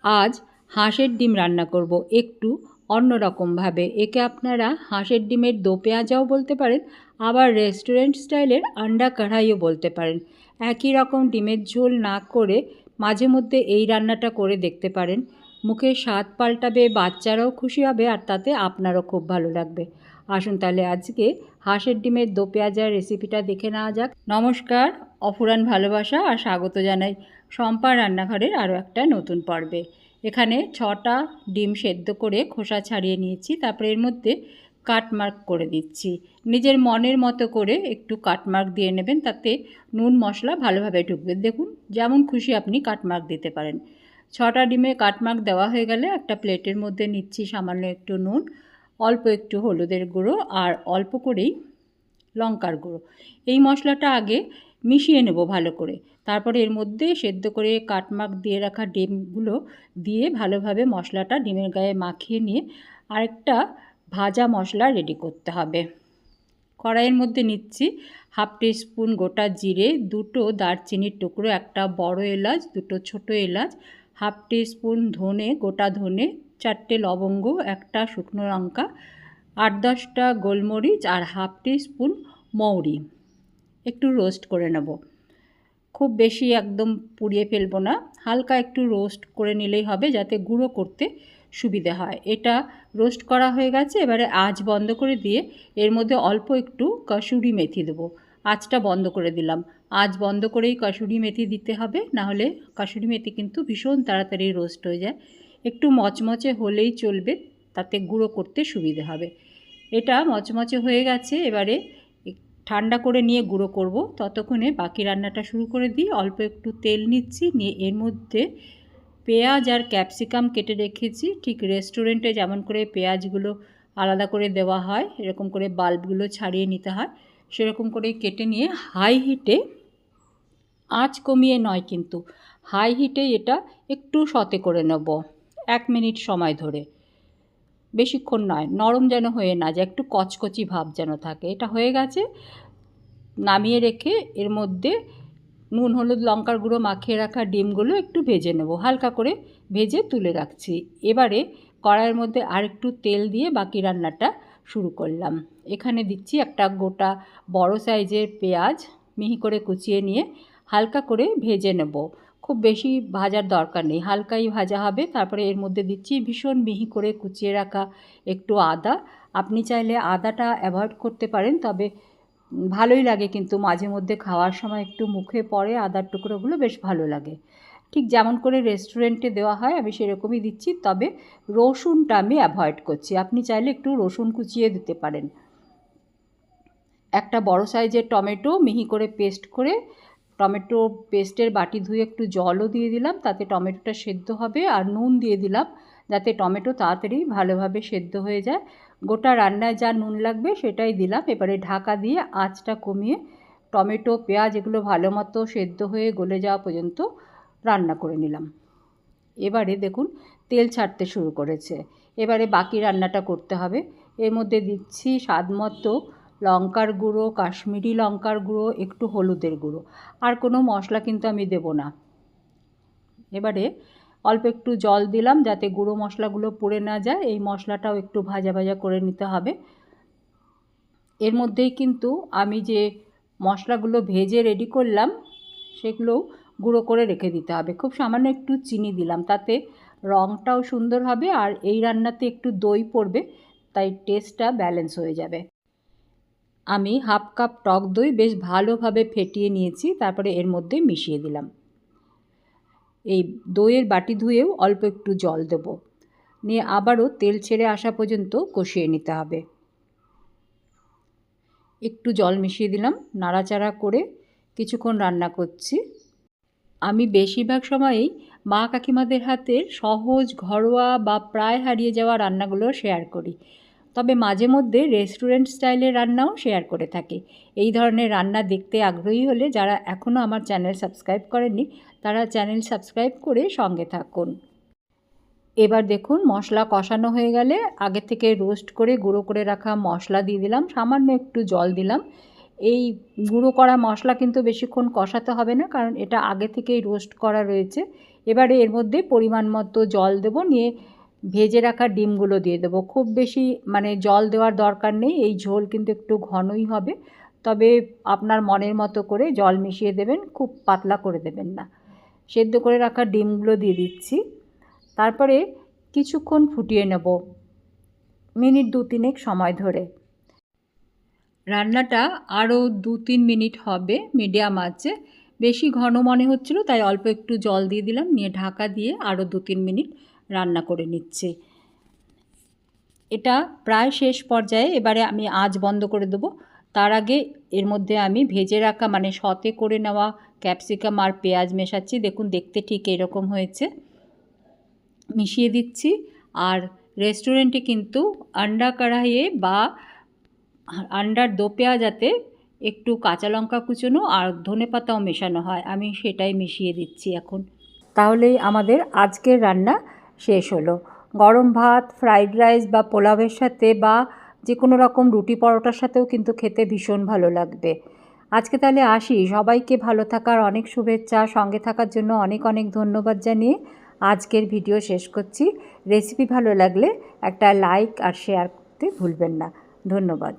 আজ হাঁসের ডিম রান্না করব একটু অন্যরকমভাবে। একে আপনারা হাঁসের ডিমের দো পেঁয়াজাও বলতে পারেন, আবার রেস্টুরেন্ট স্টাইলের আন্ডা কড়াইও বলতে পারেন। একই রকম ডিমের ঝোল না করে মাঝে মধ্যে এই রান্নাটা করে দেখতে পারেন। মুখের স্বাদ পাল্টাবে, বাচ্চারাও খুশি হবে আর তাতে আপনারও খুব ভালো লাগবে। আসুন তাহলে আজকে হাঁসের ডিমের দো পেঁয়াজার রেসিপিটা দেখে নেওয়া যাক। নমস্কার, অফুরান ভালোবাসা আর স্বাগত জানাই শম্পা রান্নাঘরের আরও একটা নতুন পর্বে। এখানে 6টা ডিম সেদ্ধ করে খোসা ছাড়িয়ে নিয়েছি, তারপরে এর মধ্যে কাটমার্ক করে দিচ্ছি। নিজের মনের মতো করে একটু কাটমার্ক দিয়ে নেবেন, তাতে নুন মশলা ভালোভাবে ঢুকবে। দেখুন, যেমন খুশি আপনি কাটমার্ক দিতে পারেন। 6টা ডিমে কাটমার্ক দেওয়া হয়ে গেলে একটা প্লেটের মধ্যে নিচ্ছি সামান্য একটু নুন, অল্প একটু হলুদের গুঁড়ো আর অল্প করেই লঙ্কার গুঁড়ো। এই মশলাটা আগে মিশিয়ে নেব ভালো করে। তারপরে এর মধ্যে সেদ্ধ করে কাটমার্ক দিয়ে রাখা ডিমগুলো দিয়ে ভালোভাবে মশলাটা ডিমের গায়ে মাখিয়ে নিয়ে আরেকটা ভাজা মশলা রেডি করতে হবে। কড়াইয়ের মধ্যে নিচ্ছি হাফ টিস্পুন গোটা জিরে, 2টো দারচিনির টুকরো, একটা বড় এলাচ, 2টো ছোটো এলাচ, হাফ টিস্পুন ধনে, গোটা ধনে, 4টে লবঙ্গ, একটা শুকনো লঙ্কা, 8-10টা গোলমরিচ আর হাফ টিস্পুন মৌরি। একটু রোস্ট করে নেব, খুব বেশি একদম পুড়িয়ে ফেলবো না, হালকা একটু রোস্ট করে নিলেই হবে, যাতে গুঁড়ো করতে সুবিধে হয়। এটা রোস্ট করা হয়ে গেছে। এবারে আঁচ বন্ধ করে দিয়ে এর মধ্যে অল্প একটু কসুরি মেথি দেবো। আঁচটা বন্ধ করে দিলাম। আঁচ বন্ধ করেই কসুরি মেথি দিতে হবে, নাহলে কসুরি মেথি কিন্তু ভীষণ তাড়াতাড়ি রোস্ট হয়ে যায়। একটু মচমচে হলেই চলবে, তাতে গুঁড়ো করতে সুবিধে হবে। এটা মচমচে হয়ে গেছে, এবারে ঠান্ডা করে নিয়ে গুঁড়ো করব। ততক্ষণে বাকি রান্নাটা শুরু করে দিই। অল্প একটু তেল নিচ্ছি, নিয়ে এর মধ্যে পেঁয়াজ আর ক্যাপসিকাম কেটে রেখেছি। ঠিক রেস্টুরেন্টে যেমন করে পেঁয়াজগুলো আলাদা করে দেওয়া হয়, এরকম করে বাল্বগুলো ছাড়িয়ে নিতে হয়, সেরকম করে কেটে নিয়ে হাই হিটে, আঁচ কমিয়ে নয় কিন্তু, হাই হিটে এটা একটু সতে করে নেব 1 মিনিট সময় ধরে। বেশিক্ষণ নয়, নরম যেন হয়ে না যায়, একটু কচকচি ভাব যেন থাকে। এটা হয়ে গেছে, নামিয়ে রেখে এর মধ্যে নুন হলুদ লঙ্কার গুঁড়ো মাখিয়ে রাখা ডিমগুলো একটু ভেজে নেব, হালকা করে ভেজে তুলে রাখছি। এবারে কড়াইয়ের মধ্যে আর একটু তেল দিয়ে বাকি রান্নাটা শুরু করলাম। এখানে দিচ্ছি একটা গোটা বড় সাইজের পেঁয়াজ, মিহি করে কুচিয়ে নিয়ে হালকা করে ভেজে নেব। খুব বেশি ভাজার দরকার নেই, হালকাই ভাজা হবে। তারপরে এর মধ্যে দিচ্ছি ভীষণ মিহি করে কুচিয়ে রাখা একটু আদা। আপনি চাইলে আদাটা অ্যাভয়েড করতে পারেন, তবে ভালোই লাগে, কিন্তু মাঝে মধ্যে খাওয়ার সময় একটু মুখে পড়ে আদার টুকরোগুলো, বেশ ভালো লাগে। ঠিক যেমন করে রেস্টুরেন্টে দেওয়া হয় আমি সেরকমই দিচ্ছি, তবে রসুনটা আমি অ্যাভয়েড করছি। আপনি চাইলে একটু রসুন কুচিয়ে দিতে পারেন। একটা বড় সাইজের টমেটো মিহি করে পেস্ট করে, টমেটো পেস্টের বাটি ধুয়ে একটু জলও দিয়ে দিলাম, তাতে টমেটোটা সেদ্ধ হবে। আর নুন দিয়ে দিলাম, যাতে টমেটো তাড়াতাড়ি ভালোভাবে সেদ্ধ হয়ে যায়। গোটা রান্নায় যা নুন লাগবে সেটাই দিলাম। এবারে ঢাকা দিয়ে আঁচটা কমিয়ে টমেটো পেঁয়াজ এগুলো ভালো মতো সেদ্ধ হয়ে গলে যাওয়া পর্যন্ত রান্না করে নিলাম। এবারে দেখুন তেল ছাড়তে শুরু করেছে। এবারে বাকি রান্নাটা করতে হবে। এর মধ্যে দিচ্ছি স্বাদ মতো লঙ্কার গুঁড়ো, কাশ্মীরি লঙ্কার গুঁড়ো, একটু হলুদের গুঁড়ো, আর কোনো মশলা কিন্তু আমি দেব না। এবারে অল্প একটু জল দিলাম, যাতে গুঁড়ো মশলাগুলো পুড়ে না যায়। এই মশলাটাও একটু ভাজা ভাজা করে নিতে হবে। এর মধ্যেই কিন্তু আমি যে মশলাগুলো ভেজে রেডি করলাম সেগুলোও গুঁড়ো করে রেখে দিতে হবে। খুব সামান্য একটু চিনি দিলাম, তাতে রঙটাও সুন্দর হবে, আর এই রান্নাতে একটু দই পড়বে, তাই টেস্টটা ব্যালেন্স হয়ে যাবে। আমি হাফ কাপ টক দই বেশ ভালোভাবে ফেটিয়ে নিয়েছি, তারপরে এর মধ্যে মিশিয়ে দিলাম। এই দইয়ের বাটি ধুয়েও অল্প একটু জল দেব, নিয়ে আবারও তেল ছেড়ে আসা পর্যন্ত কষিয়ে নিতে হবে। একটু জল মিশিয়ে দিলাম, নাড়াচাড়া করে কিছুক্ষণ রান্না করছি। আমি বেশিরভাগ সময়ই মা কাকিমাদের হাতের সহজ ঘরোয়া বা প্রায় হারিয়ে যাওয়া রান্নাগুলো শেয়ার করি, তবে মাঝে মধ্যে রেস্টুরেন্ট স্টাইলের রান্নাও শেয়ার করে থাকি। এই ধরনের রান্না দেখতে আগ্রহী হলে যারা এখনও আমার চ্যানেল সাবস্ক্রাইব করেননি, তারা চ্যানেল সাবস্ক্রাইব করে সঙ্গে থাকুন। এবার দেখুন মশলা কষানো হয়ে গেলে আগে থেকে রোস্ট করে গুঁড়ো করে রাখা মশলা দিয়ে দিলাম, সামান্য একটু জল দিলাম। এই গুঁড়ো করা মশলা কিন্তু বেশিক্ষণ কষাতে হবে না, কারণ এটা আগে থেকেই রোস্ট করা রয়েছে। এবারে এর মধ্যে পরিমাণ মতো জল দেব, নিয়ে ভেজে রাখা ডিমগুলো দিয়ে দেবো। খুব বেশি জল দেওয়ার দরকার নেই, এই ঝোল কিন্তু একটু ঘনই হবে, তবে আপনার মনের মতো করে জল মিশিয়ে দেবেন, খুব পাতলা করে দেবেন না। সেদ্ধ করে রাখা ডিমগুলো দিয়ে দিচ্ছি, তারপরে কিছুক্ষণ ফুটিয়ে নেব, মিনিট 2-3 সময় ধরে। রান্নাটা আরও 2-3 মিনিট হবে মিডিয়াম আঁচে। বেশি ঘন মনে হচ্ছিল তাই অল্প একটু জল দিয়ে দিলাম, নিয়ে ঢাকা দিয়ে আরও 2-3 মিনিট রান্না করে নিচ্ছি। এটা প্রায় শেষ পর্যায়ে, এবারে আমি আঁচ বন্ধ করে দেবো। তার আগে এর মধ্যে আমি ভেজে রাখা সতে করে নেওয়া ক্যাপসিকাম আর পেঁয়াজ মেশাচ্ছি। দেখুন দেখতে ঠিক এরকম হয়েছে, মিশিয়ে দিচ্ছি। আর রেস্টুরেন্টে কিন্তু আন্ডা কড়াইয়ে বা আন্ডার দো পেঁয়াজাতে একটু কাঁচা লঙ্কা কুচোনো আর ধনেপাতাও মেশানো হয়, আমি সেটাই মিশিয়ে দিচ্ছি এখন। তাহলেই আমাদের আজকের রান্না শেষ হলো। গরম ভাত, ফ্রাইড রাইস বা পোলাওয়ের সাথে বা যে কোনো রকম রুটি পরোটার সাথেও কিন্তু খেতে ভীষণ ভালো লাগবে। আজকে তাহলে আসি, সবাইকে ভালো থাকার অনেক শুভেচ্ছা, সঙ্গে থাকার জন্য অনেক অনেক ধন্যবাদ জানিয়ে আজকের ভিডিও শেষ করছি। রেসিপি ভালো লাগলে একটা লাইক আর শেয়ার করতে ভুলবেন না। ধন্যবাদ।